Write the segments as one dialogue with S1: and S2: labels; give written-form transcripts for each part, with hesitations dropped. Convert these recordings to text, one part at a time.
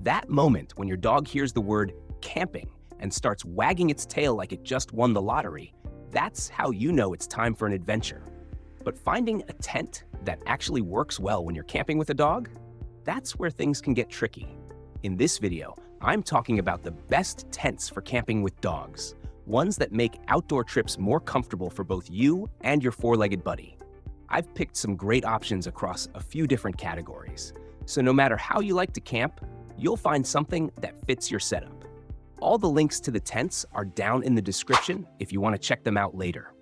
S1: That moment when your dog hears the word camping and starts wagging its tail like it just won the lottery, that's how you know it's time for an adventure. But finding a tent that actually works well when you're camping with a dog, that's where things can get tricky. In this video, I'm talking about the best tents for camping with dogs, ones that make outdoor trips more comfortable for both you and your four-legged buddy. I've picked some great options across a few different categories, so no matter how you like to camp, you'll find something that fits your setup. All the links to the tents are down in the description if you want to check them out later.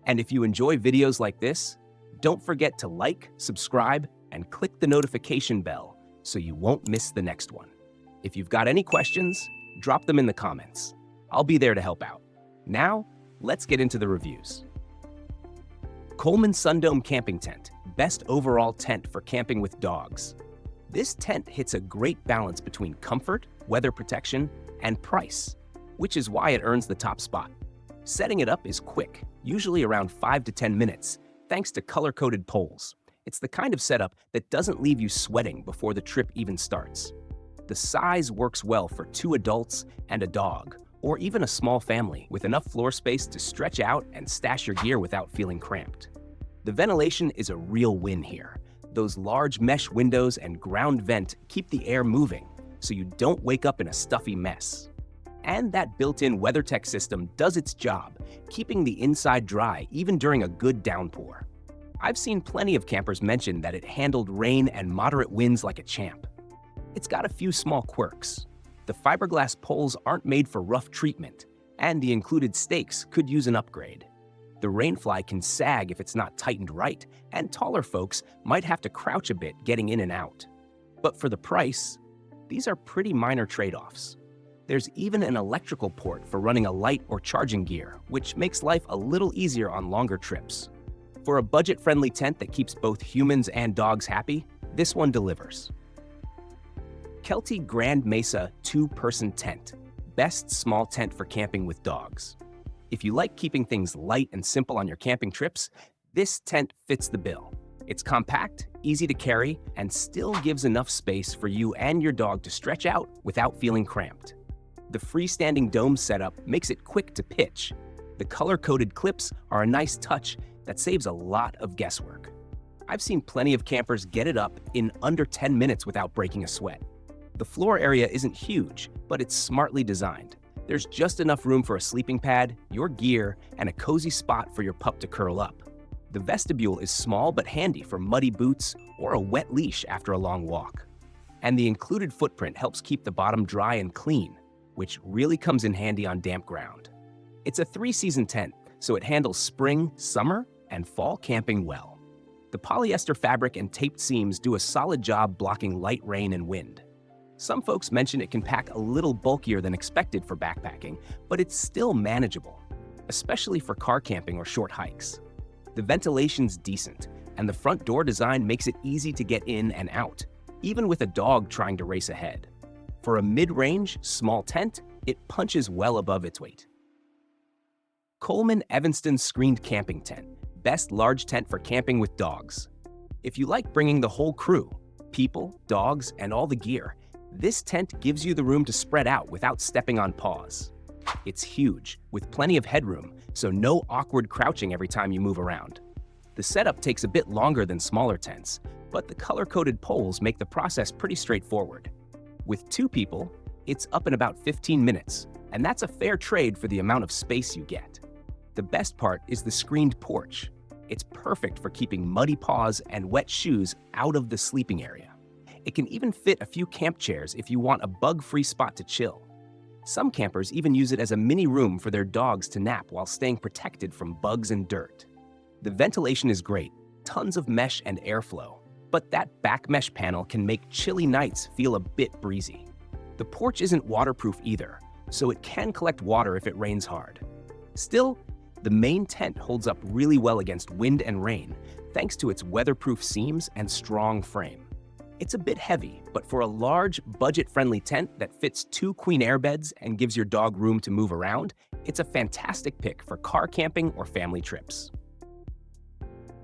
S1: And if you enjoy videos like this, don't forget to like, subscribe, and click the notification bell so you won't miss the next one. If you've got any questions, drop them in the comments. I'll be there to help out. Now, let's get into the reviews. Coleman Sundome Camping Tent, best overall tent for camping with dogs. This tent hits a great balance between comfort, weather protection, and price, which is why it earns the top spot. Setting it up is quick, usually around 5 to 10 minutes, thanks to color-coded poles. It's the kind of setup that doesn't leave you sweating before the trip even starts. The size works well for 2 adults and a dog, or even a small family with enough floor space to stretch out and stash your gear without feeling cramped. The ventilation is a real win here. Those large mesh windows and ground vent keep the air moving, so you don't wake up in a stuffy mess. And that built-in WeatherTech system does its job, keeping the inside dry even during a good downpour. I've seen plenty of campers mention that it handled rain and moderate winds like a champ. It's got a few small quirks. The fiberglass poles aren't made for rough treatment, and the included stakes could use an upgrade. The rainfly can sag if it's not tightened right, and taller folks might have to crouch a bit getting in and out. But for the price, these are pretty minor trade-offs. There's even an electrical port for running a light or charging gear, which makes life a little easier on longer trips. For a budget-friendly tent that keeps both humans and dogs happy, this one delivers. Kelty Grand Mesa 2-person tent, best small tent for camping with dogs. If you like keeping things light and simple on your camping trips, this tent fits the bill. It's compact, easy to carry, and still gives enough space for you and your dog to stretch out without feeling cramped. The freestanding dome setup makes it quick to pitch. The color-coded clips are a nice touch that saves a lot of guesswork. I've seen plenty of campers get it up in under 10 minutes without breaking a sweat. The floor area isn't huge, but it's smartly designed. There's just enough room for a sleeping pad, your gear, and a cozy spot for your pup to curl up. The vestibule is small but handy for muddy boots or a wet leash after a long walk. And the included footprint helps keep the bottom dry and clean, which really comes in handy on damp ground. It's a 3-season tent, so it handles spring, summer, and fall camping well. The polyester fabric and taped seams do a solid job blocking light rain and wind. Some folks mention it can pack a little bulkier than expected for backpacking, but it's still manageable, especially for car camping or short hikes. The ventilation's decent, and the front door design makes it easy to get in and out, even with a dog trying to race ahead. For a mid-range, small tent, it punches well above its weight. Coleman Evanston Screened Camping Tent, best large tent for camping with dogs. If you like bringing the whole crew, people, dogs, and all the gear, this tent gives you the room to spread out without stepping on paws. It's huge, with plenty of headroom, so no awkward crouching every time you move around. The setup takes a bit longer than smaller tents, but the color-coded poles make the process pretty straightforward. With 2 people, it's up in about 15 minutes, and that's a fair trade for the amount of space you get. The best part is the screened porch. It's perfect for keeping muddy paws and wet shoes out of the sleeping area. It can even fit a few camp chairs if you want a bug-free spot to chill. Some campers even use it as a mini room for their dogs to nap while staying protected from bugs and dirt. The ventilation is great, tons of mesh and airflow, but that back mesh panel can make chilly nights feel a bit breezy. The porch isn't waterproof either, so it can collect water if it rains hard. Still, the main tent holds up really well against wind and rain, thanks to its weatherproof seams and strong frame. It's a bit heavy, but for a large, budget-friendly tent that fits 2 queen air beds and gives your dog room to move around, it's a fantastic pick for car camping or family trips.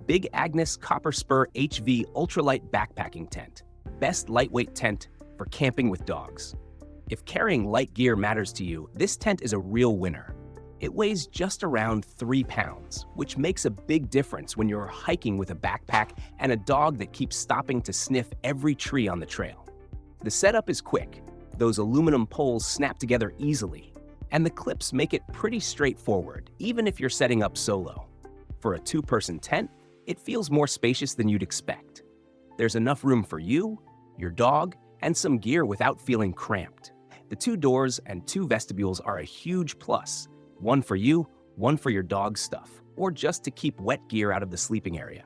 S1: Big Agnes Copper Spur HV Ultralight Backpacking Tent. Best lightweight tent for camping with dogs. If carrying light gear matters to you, this tent is a real winner. It weighs just around 3 pounds, which makes a big difference when you're hiking with a backpack and a dog that keeps stopping to sniff every tree on the trail. The setup is quick. Those aluminum poles snap together easily, and the clips make it pretty straightforward, even if you're setting up solo. For a 2-person tent, it feels more spacious than you'd expect. There's enough room for you, your dog, and some gear without feeling cramped. The 2 doors and 2 vestibules are a huge plus. One for you, one for your dog's stuff, or just to keep wet gear out of the sleeping area.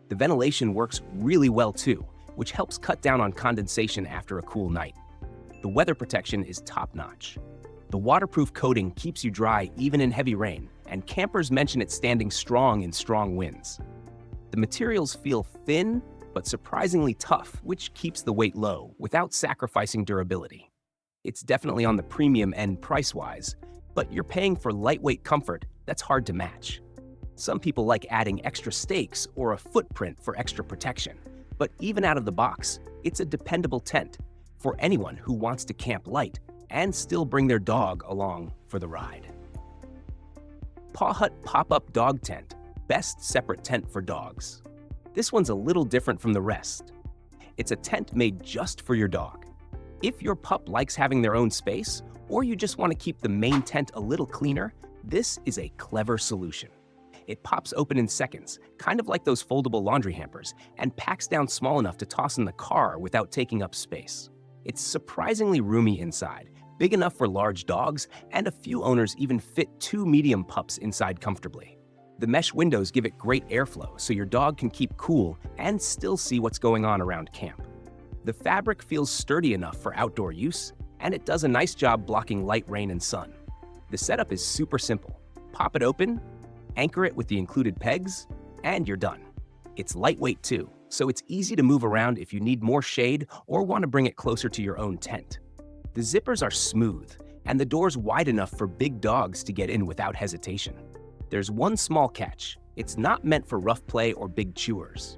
S1: The ventilation works really well too, which helps cut down on condensation after a cool night. The weather protection is top-notch. The waterproof coating keeps you dry even in heavy rain, and campers mention it standing strong in strong winds. The materials feel thin, but surprisingly tough, which keeps the weight low without sacrificing durability. It's definitely on the premium end price-wise, but you're paying for lightweight comfort that's hard to match. Some people like adding extra stakes or a footprint for extra protection, but even out of the box, it's a dependable tent for anyone who wants to camp light and still bring their dog along for the ride. Paw Hut Pop-Up Dog Tent, best separate tent for dogs. This one's a little different from the rest. It's a tent made just for your dog. If your pup likes having their own space, or you just want to keep the main tent a little cleaner, this is a clever solution. It pops open in seconds, kind of like those foldable laundry hampers, and packs down small enough to toss in the car without taking up space. It's surprisingly roomy inside, big enough for large dogs, and a few owners even fit 2 medium pups inside comfortably. The mesh windows give it great airflow so your dog can keep cool and still see what's going on around camp. The fabric feels sturdy enough for outdoor use, and it does a nice job blocking light rain and sun. The setup is super simple. Pop it open, anchor it with the included pegs, and you're done. It's lightweight too, so it's easy to move around if you need more shade or want to bring it closer to your own tent. The zippers are smooth, and the door's wide enough for big dogs to get in without hesitation. There's one small catch. It's not meant for rough play or big chewers.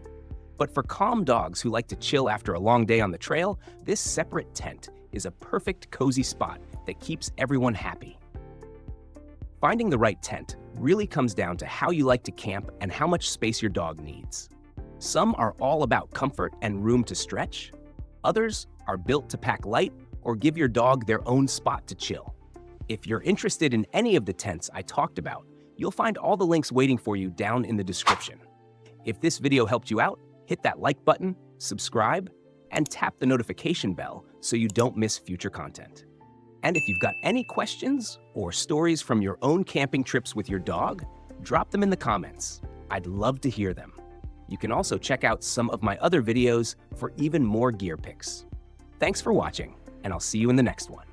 S1: But for calm dogs who like to chill after a long day on the trail, this separate tent is a perfect cozy spot that keeps everyone happy. Finding the right tent really comes down to how you like to camp and how much space your dog needs. Some are all about comfort and room to stretch. Others are built to pack light or give your dog their own spot to chill. If you're interested in any of the tents I talked about, you'll find all the links waiting for you down in the description. If this video helped you out, hit that like button, subscribe, and tap the notification bell so you don't miss future content. And if you've got any questions or stories from your own camping trips with your dog, drop them in the comments. I'd love to hear them. You can also check out some of my other videos for even more gear picks. Thanks for watching, and I'll see you in the next one.